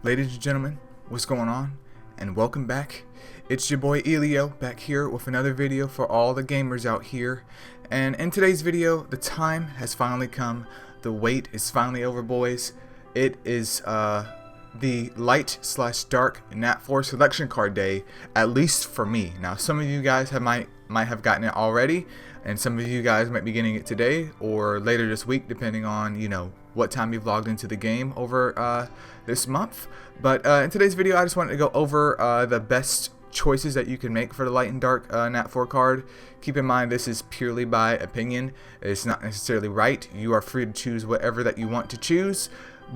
Ladies and gentlemen, what's going on? And welcome back. It's your boy Eileo back here with another video for all the gamers out here. And in today's video, the time has finally come. The wait is finally over, boys. It is the light/dark Nat4 selection card day, at least for me. Now, some of you guys might have gotten it already, and some of you guys might be getting it today or later this week, depending on what time you've logged into the game over this month. But in today's video, I just wanted to go over the best choices that you can make for the light and dark Nat4 card. Keep in mind, this is purely by opinion. It's not necessarily right. You are free to choose whatever that you want to choose.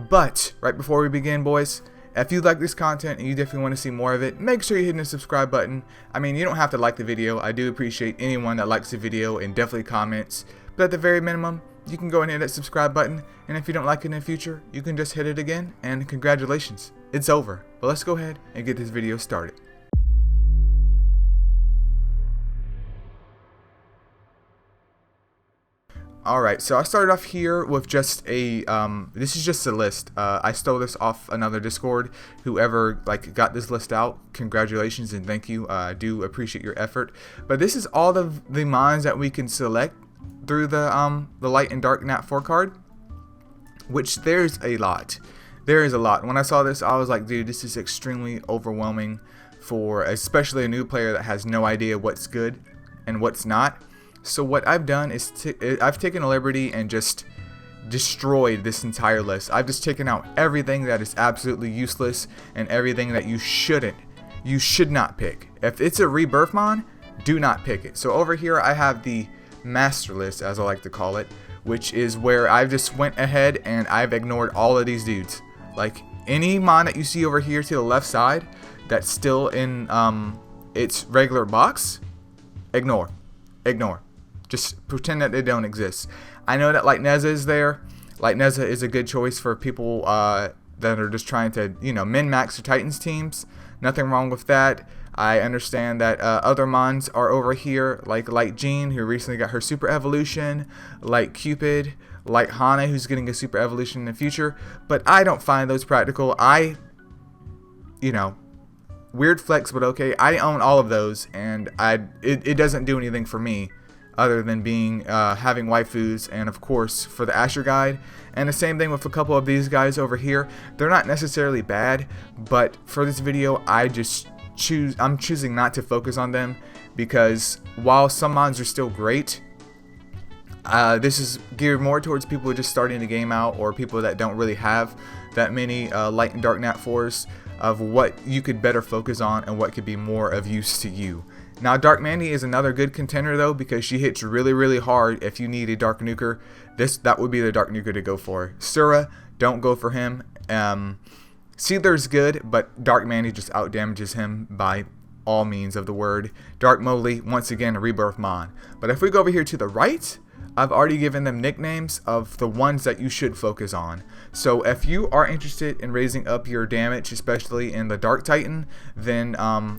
But right before we begin, boys, if you like this content and you definitely want to see more of it, make sure you're hitting the subscribe button. I mean, you don't have to like the video. I do appreciate anyone that likes the video and definitely comments. But at the very minimum, you can go and hit that subscribe button. And if you don't like it in the future, you can just hit it again. And congratulations, it's over. But let's go ahead and get this video started. Alright, so I started off here with just a, this is just a list. I stole this off another Discord. Whoever got this list out, congratulations and thank you. I do appreciate your effort. But this is all of the mons that we can select through the light and dark Nat4 card, which there's a lot. There is a lot. When I saw this, I was like, dude, this is extremely overwhelming for especially a new player that has no idea what's good and what's not. So what I've done is I've taken a liberty and just destroyed this entire list. I've just taken out everything that is absolutely useless and everything that you should not pick. If it's a rebirth mon, do not pick it. So over here I have the master list, as I like to call it, which is where I've just went ahead and I've ignored all of these dudes. Like any mon that you see over here to the left side that's still in its regular box, ignore. Just pretend that they don't exist. I know that Neza is there. Neza is a good choice for people that are just trying to, min-max their Titans teams. Nothing wrong with that. I understand that other mons are over here, like Light Jean, who recently got her super evolution, like Cupid, like Hana, who's getting a super evolution in the future. But I don't find those practical. Weird flex, but okay. I own all of those, and it doesn't do anything for me other than being having waifus, and of course for the Asher guide. And the same thing with a couple of these guys over here. They're not necessarily bad, but for this video I'm choosing not to focus on them, because while some mons are still great, this is geared more towards people who are just starting the game out, or people that don't really have that many light and dark Nat4s, of what you could better focus on and what could be more of use to you. Now, Dark Mandy is another good contender though, because she hits really hard. If you need a Dark Nuker, that would be the Dark Nuker to go for. Sura, don't go for him. Sealer's good, but Dark Mandy just out damages him by all means of the word. Dark Moly, once again, a rebirth mon. But if we go over here to the right, I've already given them nicknames of the ones that you should focus on. So if you are interested in raising up your damage, especially in the Dark Titan, then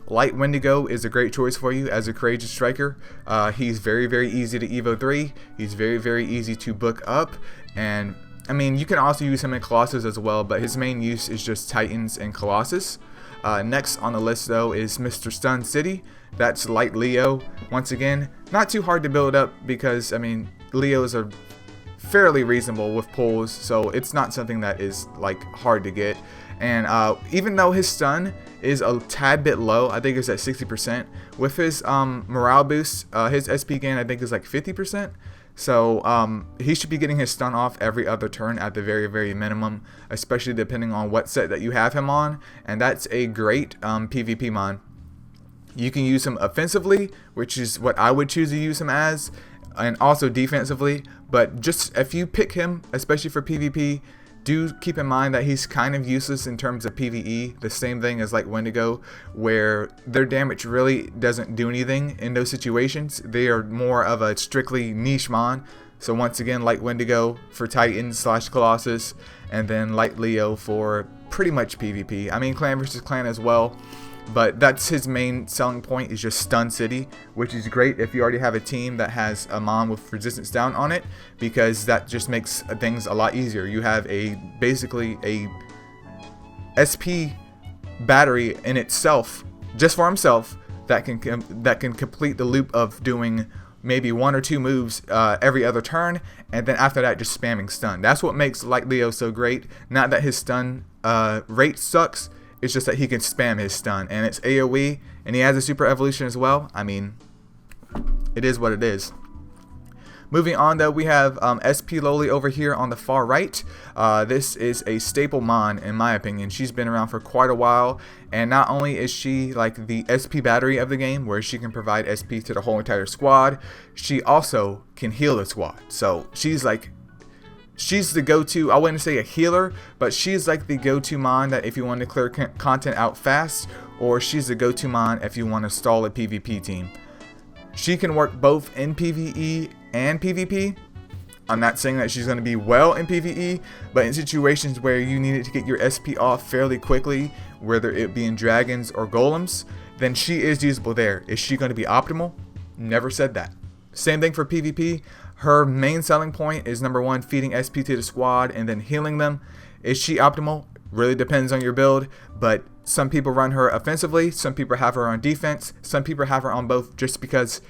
Light Wendigo is a great choice for you as a courageous striker. He's very easy to Evo 3. He's very easy to book up. And I mean, you can also use him in Colossus as well, but his main use is just Titans and Colossus. Next on the list though is Mr. Stun City. That's Light Leo. Once again, not too hard to build up, because I mean, Leos are fairly reasonable with pulls, so it's not something that is hard to get. And even though his stun is a tad bit low, I think it's at 60%, with his morale boost, his SP gain I think is like 50%. So he should be getting his stun off every other turn at the very minimum, especially depending on what set that you have him on. And that's a great PvP mon. You can use him offensively, which is what I would choose to use him as, and also defensively. But just if you pick him, especially for PvP, do keep in mind that he's kind of useless in terms of PvE. The same thing as like Wendigo, where their damage really doesn't do anything in those situations. They are more of a strictly niche mon. So once again, Light Wendigo for Titans / Colossus, and then Light Leo for pretty much PvP. I mean, clan versus clan as well. But that's his main selling point, is just Stun City, which is great if you already have a team that has a mon with resistance down on it, because that just makes things a lot easier. You have basically a SP battery in itself, just for himself, that can complete the loop of doing maybe 1 or 2 moves every other turn, and then after that just spamming stun. That's what makes Light Leo so great. Not that his stun rate sucks, it's just that he can spam his stun, and it's AoE, and he has a super evolution as well. I mean, it is what it is. Moving on though, we have SP Loli over here on the far right. This is a staple mon in my opinion. She's been around for quite a while, and not only is she like the SP battery of the game, where she can provide SP to the whole entire squad, she also can heal the squad. So she's the go-to, I wouldn't say a healer, but she's like the go-to mon that if you want to clear content out fast, or she's the go-to mon if you want to stall a PvP team. She can work both in PvE and PvP. I'm not saying that she's going to be well in PvE, but in situations where you needed to get your SP off fairly quickly, whether it be in dragons or golems, then she is usable there. Is she going to be optimal? Never said that. Same thing for PvP. Her main selling point is number 1, feeding SP to the squad and then healing them. Is she optimal? Really depends on your build, but some people run her offensively, some people have her on defense, some people have her on both, just because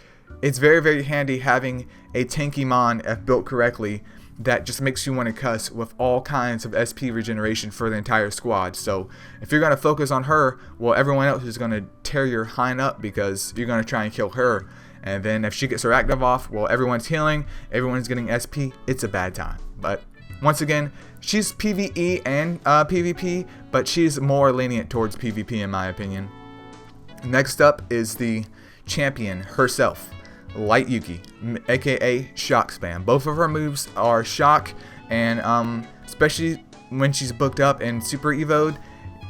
it's very, very handy having a tanky mon if built correctly that just makes you want to cuss with all kinds of SP regeneration for the entire squad. So if you're going to focus on her, well, everyone else is going to tear your hind up because you're going to try and kill her. And then if she gets her active off, well, everyone's healing, everyone's getting SP, it's a bad time. But once again, she's PvE and PvP, but she's more lenient towards PvP in my opinion. Next up is the champion herself, Light Yuki, aka Shock Spam. Both of her moves are shock, and especially when she's booked up and super evoed,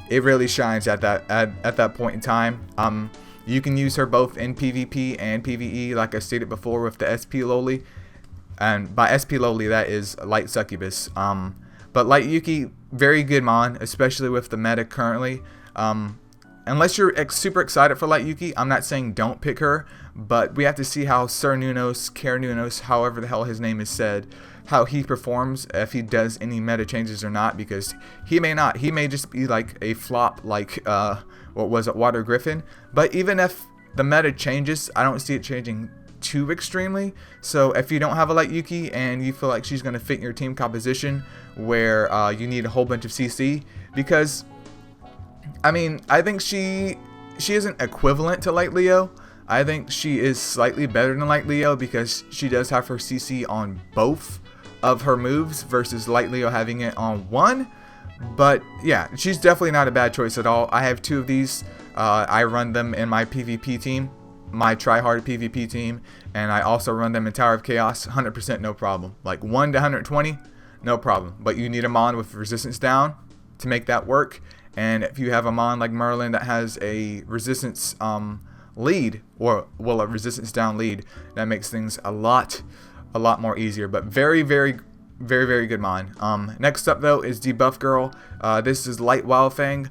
it really shines at that point in time. You can use her both in PvP and PvE, like I stated before with the SP Loli. And by SP Loli, that is Light Succubus. But Light Yuki, very good mon, especially with the meta currently. Unless you're super excited for Light Yuki, I'm not saying don't pick her, but we have to see how Sir Nunos, Care Nunos, however the hell his name is said, how he performs, if he does any meta changes or not, because he may not. He may just be like a flop like, what was it, Water Griffin. But even if the meta changes, I don't see it changing too extremely. So if you don't have a Light Yuki and you feel like she's going to fit your team composition where you need a whole bunch of CC, because I mean, I think she isn't equivalent to Light Leo. I think she is slightly better than Light Leo because she does have her CC on both of her moves versus Light Leo having it on one. But yeah, she's definitely not a bad choice at all. I have 2 of these. I run them in my PvP team, my tryhard PvP team, and I also run them in Tower of Chaos. 100% no problem. Like 1 to 120, no problem. But you need a mon with resistance down to make that work. And if you have a mon like Merlin that has a resistance lead, or well, a resistance down lead, that makes things a lot more easier. But very good mon. Next up though is Debuff Girl. This is Light Wildfang.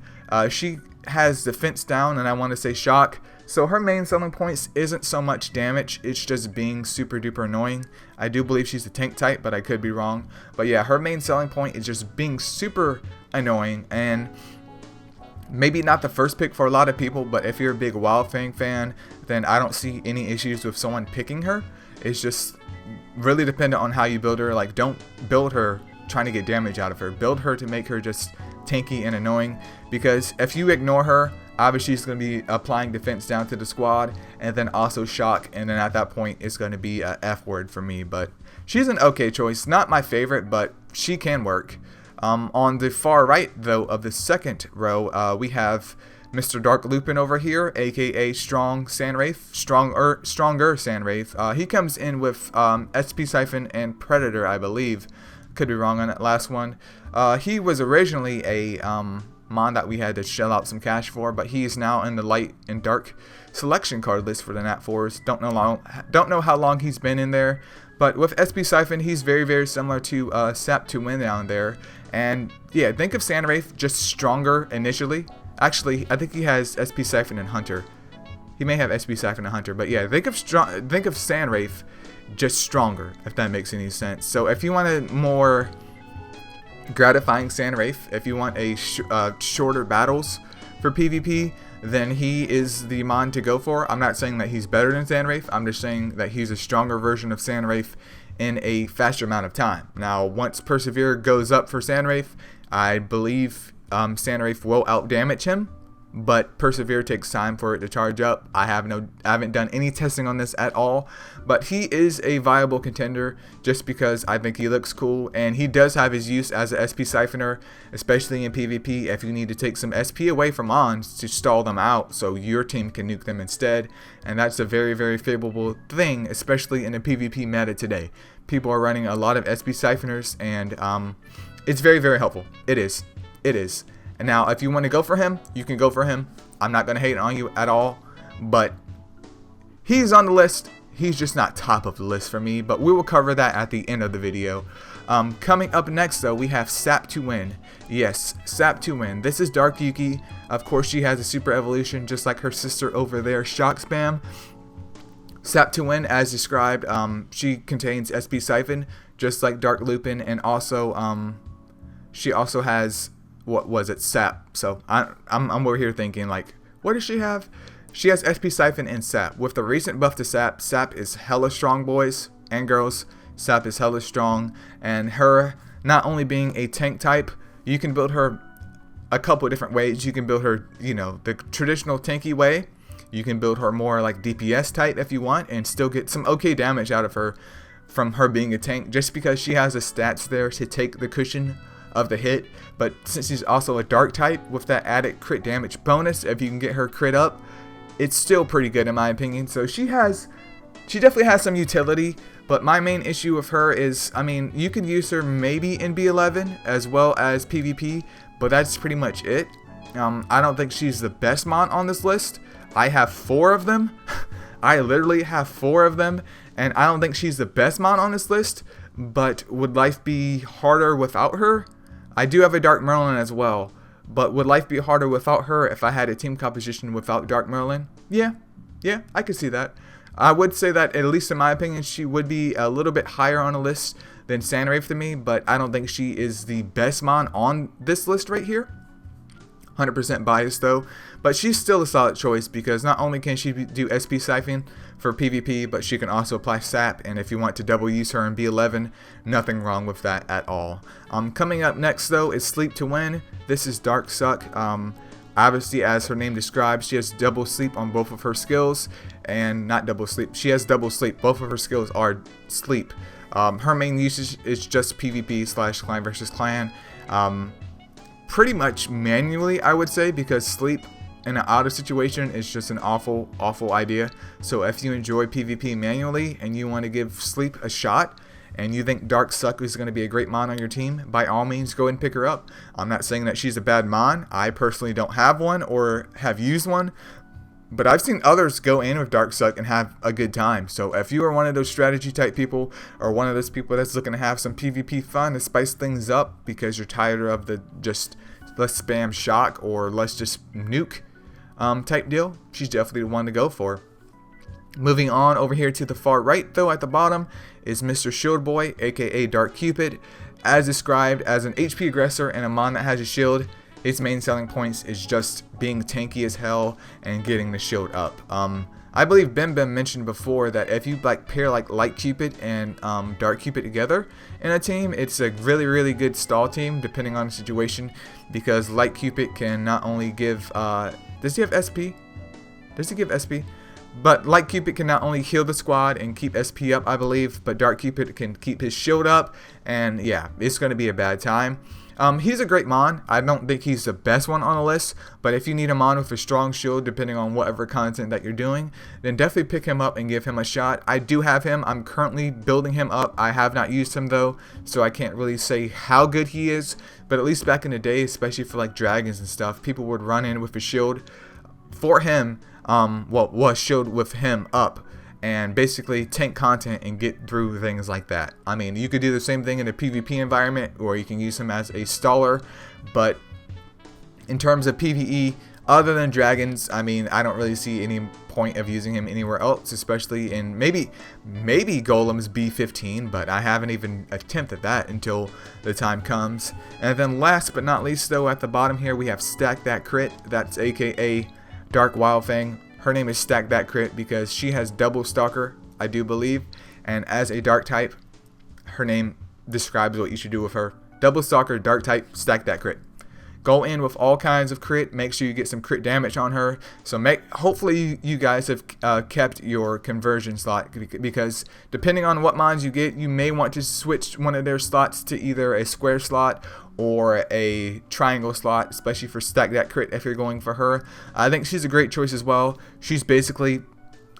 She has defense down, and I want to say shock. So her main selling points isn't so much damage, it's just being super duper annoying. I do believe she's a tank type, but I could be wrong. But yeah, her main selling point is just being super annoying, and maybe not the first pick for a lot of people, but if you're a big Wildfang fan, then I don't see any issues with someone picking her. It's just really dependent on how you build her. Like, don't build her trying to get damage out of her. Build her to make her just tanky and annoying, because if you ignore her, obviously she's going to be applying defense down to the squad, and then also shock, and then at that point it's going to be a F word for me. But she's an okay choice, not my favorite, but she can work. On the far right though of the second row, we have Mr. Dark Lupin over here, aka Stronger Sandwraith. He comes in with SP Siphon and Predator, I believe. Could be wrong on that last one. He was originally a mon that we had to shell out some cash for, but he is now in the light and dark selection card list for the Nat4s. Don't know how long he's been in there, but with SP Siphon, he's very similar to Sap to Win down there. And yeah, think of Sandwraith just stronger initially. Actually, I think he has SP Siphon and Hunter. He may have SP Siphon and Hunter, but yeah, think of Sandwraith just stronger, if that makes any sense. So if you want a more gratifying Sand Wraith. If you want a shorter battles for PvP, then he is the mon to go for. I'm not saying that he's better than Sand Wraith. I'm just saying that he's a stronger version of Sand Wraith in a faster amount of time. Now, once Persevere goes up for Sand Wraith, I believe Sand Wraith will out damage him, but Persevere takes time for it to charge up. I haven't done any testing on this at all, but he is a viable contender just because I think he looks cool, and he does have his use as a SP siphoner, especially in PvP if you need to take some SP away from Mons to stall them out so your team can nuke them instead. And that's a very, very favorable thing, especially in the PvP meta today. People are running a lot of SP siphoners, and it's very, very helpful. It is. And now, if you want to go for him, you can go for him. I'm not going to hate on you at all, but he's on the list. He's just not top of the list for me, but we will cover that at the end of the video. Coming up next, though, we have Sap to Win. Yes, Sap to Win. This is Dark Yuki. Of course, she has a super evolution, just like her sister over there, Shock Spam. Sap to Win, as described, she contains SP Siphon, just like Dark Lupin, and also, she also has... what was it, Sap. So I'm over here thinking, like, what does she have? She has SP Siphon and Sap. With the recent buff to Sap, Sap is hella strong, boys and girls. Sap is hella strong, and her not only being a tank type, you can build her a couple of different ways. You can build her, you know, the traditional tanky way. You can build her more like DPS type if you want, and still get some okay damage out of her from her being a tank, just because she has the stats there to take the cushion of the hit. But since she's also a dark type with that added crit damage bonus, if you can get her crit up, it's still pretty good in my opinion. So she definitely has some utility, but my main issue with her is, I mean, you can use her maybe in B11 as well as PvP, but that's pretty much it. I don't think she's the best mon on this list. I have 4 of them. I literally have 4 of them, and I don't think she's the best mon on this list. But would life be harder without her? I do have a Dark Merlin as well, but would life be harder without her if I had a team composition without Dark Merlin? Yeah, I could see that. I would say that, at least in my opinion, she would be a little bit higher on the list than Sand Wraith to me, but I don't think she is the best mon on this list right here. 100% biased though, but she's still a solid choice because not only can she do SP Siphon for PvP, but she can also apply Sap, and if you want to double use her in B11, nothing wrong with that at all. Coming up next though is Sleep to Win. This is Dark Suck. Obviously, as her name describes, she has double sleep on both of her skills, and not double sleep, she has double sleep. Both of her skills are sleep. Her main usage is just PvP / clan versus clan. Pretty much manually, I would say, because sleep in an auto situation is just an awful idea. So if you enjoy PvP manually and you want to give sleep a shot, and you think Dark Suck is going to be a great mon on your team, by all means go ahead and pick her up. I'm not saying that she's a bad mon. I personally don't have one or have used one, but I've seen others go in with Dark Suck and have a good time. So if you are one of those strategy type people, or one of those people that's looking to have some PvP fun to spice things up because you're tired of the just let's spam shock or let's just nuke type deal, she's definitely the one to go for. Moving on over here to the far right though, at the bottom is Mr. Shield Boy, aka Dark Cupid. As described as an HP aggressor and a mon that has a shield, his main selling points is just being tanky as hell and getting the shield up. I believe Bim mentioned before that if you pair Light Cupid and Dark Cupid together in a team, it's a really good stall team depending on the situation, because Light Cupid can not only give does he have SP? Does he give SP? But Light Cupid can not only heal the squad and keep SP up, I believe, but Dark Cupid can keep his shield up, and yeah, it's going to be a bad time. He's a great mon. I don't think he's the best one on the list, but if you need a mon with a strong shield, depending on whatever content that you're doing, then definitely pick him up and give him a shot. I do have him. I'm currently building him up. I have not used him though, so I can't really say how good he is, but at least back in the day, especially for like dragons and stuff, people would run in with a shield for him, was shield with him up, and basically tank content and get through things like that. I mean, you could do the same thing in a PvP environment, or you can use him as a staller, but in terms of PvE, other than dragons, I mean, I don't really see any point of using him anywhere else, especially in maybe Golem's B15, but I haven't even attempted that until the time comes. And then last but not least, though, at the bottom here we have Stack That Crit. That's aka Dark Wildfang. Her name is Stack That Crit because she has double Stalker, I do believe, and as a Dark type, her name describes what you should do with her. Double Stalker, Dark type, Stack That Crit. Go in with all kinds of crit. Make sure you get some crit damage on her. So hopefully you guys have kept your conversion slot, because depending on what mons you get, you may want to switch one of their slots to either a square slot or a triangle slot, especially for Stack That Crit if you're going for her. I think she's a great choice as well. She's basically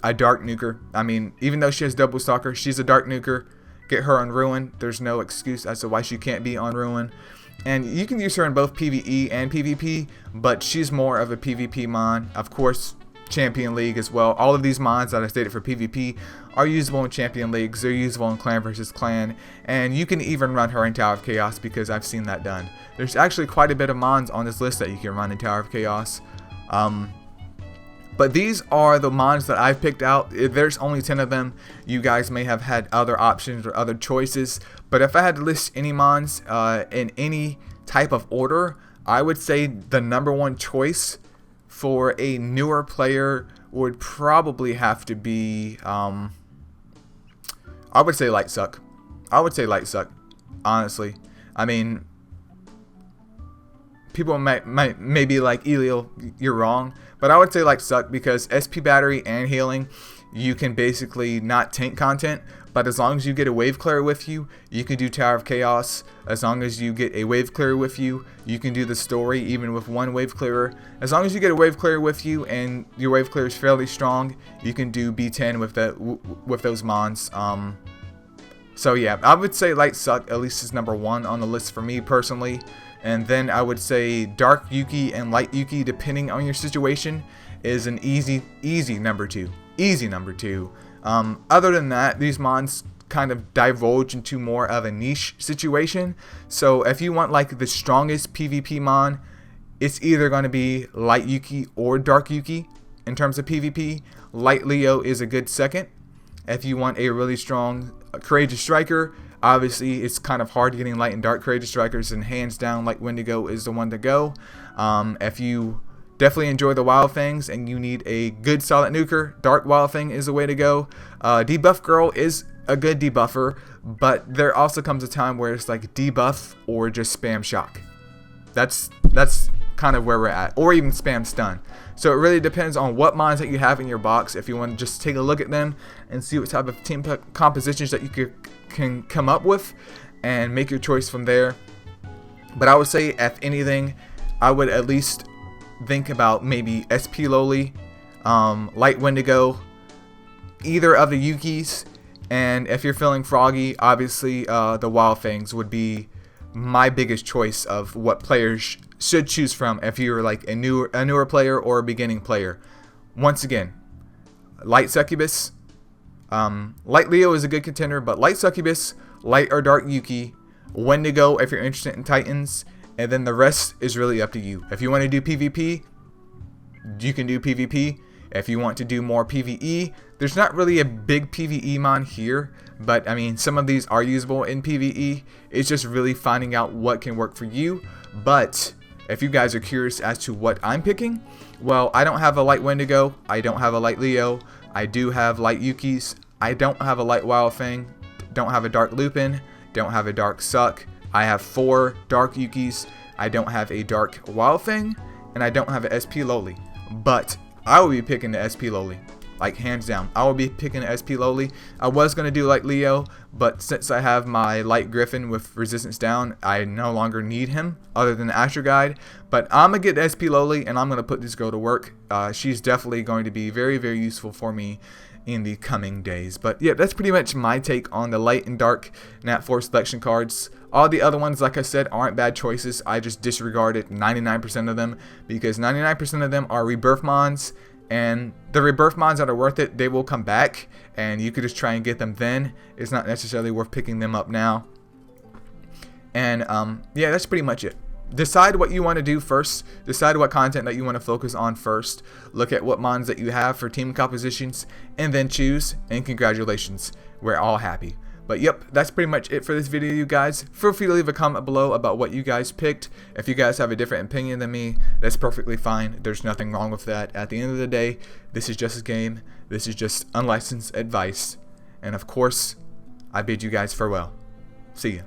a dark nuker. I mean, even though she has double stalker, she's a dark nuker. Get her on Ruin. There's no excuse as to why she can't be on Ruin. And you can use her in both PvE and PvP, but she's more of a PvP mon. Of course, Champion League as well. All of these mons that I stated for PvP are usable in Champion Leagues. They're usable in Clan versus Clan. And you can even run her in Tower of Chaos because I've seen that done. There's actually quite a bit of mons on this list that you can run in Tower of Chaos. But these are the mons that I've picked out. There's only 10 of them. You guys may have had other options or other choices. But if I had to list any mons in any type of order, I would say the #1 choice for a newer player would probably have to be, I would say Light Suck. I would say Light Suck, honestly. I mean, people may be like, Eileo, you're wrong. But I would say Light Suck because SP battery and healing, you can basically not tank content. But as long as you get a wave clear with you, you can do Tower of Chaos. As long as you get a wave clear with you, you can do the story even with one wave clearer. As long as you get a wave clear with you and your wave clear is fairly strong, you can do B10 with those mons. So yeah, I would say Light Suck at least is #1 on the list for me personally. And then I would say Dark Yuki and Light Yuki, depending on your situation, is an easy #2. Easy #2. Other than that, these mons kind of divulge into more of a niche situation. So if you want like the strongest PvP mon, it's either going to be Light Yuki or Dark Yuki in terms of PvP. Light Leo is a good second. If you want a really strong Courageous Striker, obviously it's kind of hard getting Light and Dark Courageous Strikers, and hands down Light Wendigo is the one to go. If you definitely enjoy the Wild Things and you need a good solid nuker, Dark Wild Thing is the way to go. Debuff Girl is a good debuffer, but there also comes a time where it's like debuff or just spam shock. That's kind of where we're at, or even spam stun. So it really depends on what mons that you have in your box. If you want to just take a look at them and see what type of team compositions that you can come up with and make your choice from there. But I would say, if anything, I would at least think about maybe SP Loli, Light Wendigo, either of the Yukis, and if you're feeling froggy, obviously the Wild Fangs would be my biggest choice of what players should choose from if you're like a newer player or a beginning player. Once again, Light Succubus, Light Leo is a good contender, but Light Succubus, Light or Dark Yuki, Wendigo if you're interested in Titans, and then the rest is really up to you. If you want to do PvP, you can do PvP. If you want to do more PvE, there's not really a big PvE mon here, but I mean, some of these are usable in PvE. It's just really finding out what can work for you. But if you guys are curious as to what I'm picking, well, I don't have a Light Wendigo, I don't have a Light Leo, I do have Light Yukis, I don't have a Light Wild Fang, don't have a Dark Lupin, don't have a Dark Suck, I have 4 Dark Yukis, I don't have a Dark Wild Fang, and I don't have a SP Loli. But I will be picking the SP Loli, like hands down. I will be picking the SP Loli. I was going to do Light Leo, but since I have my Light Griffin with resistance down, I no longer need him other than the Astro Guide. But I'm going to get SP Loli, and I'm going to put this girl to work. She's definitely going to be very, very useful for me in the coming days. But yeah, that's pretty much my take on the Light and Dark Nat4 selection cards. All the other ones, like I said, aren't bad choices. I just disregarded 99% of them because 99% of them are rebirth mons, and the rebirth mons that are worth it, they will come back, and you could just try and get them then. It's not necessarily worth picking them up now. And yeah, that's pretty much it. decide what you want to do first. Decide what content that you want to focus on first. Look at what mons that you have for team compositions, and then choose, and congratulations, we're all happy. But yep, that's pretty much it for this video, you guys. Feel free to leave a comment below about what you guys picked. If you guys have a different opinion than me, that's perfectly fine. There's nothing wrong with that. At the end of the day, this is just a game. This is just unlicensed advice. And of course, I bid you guys farewell. See ya.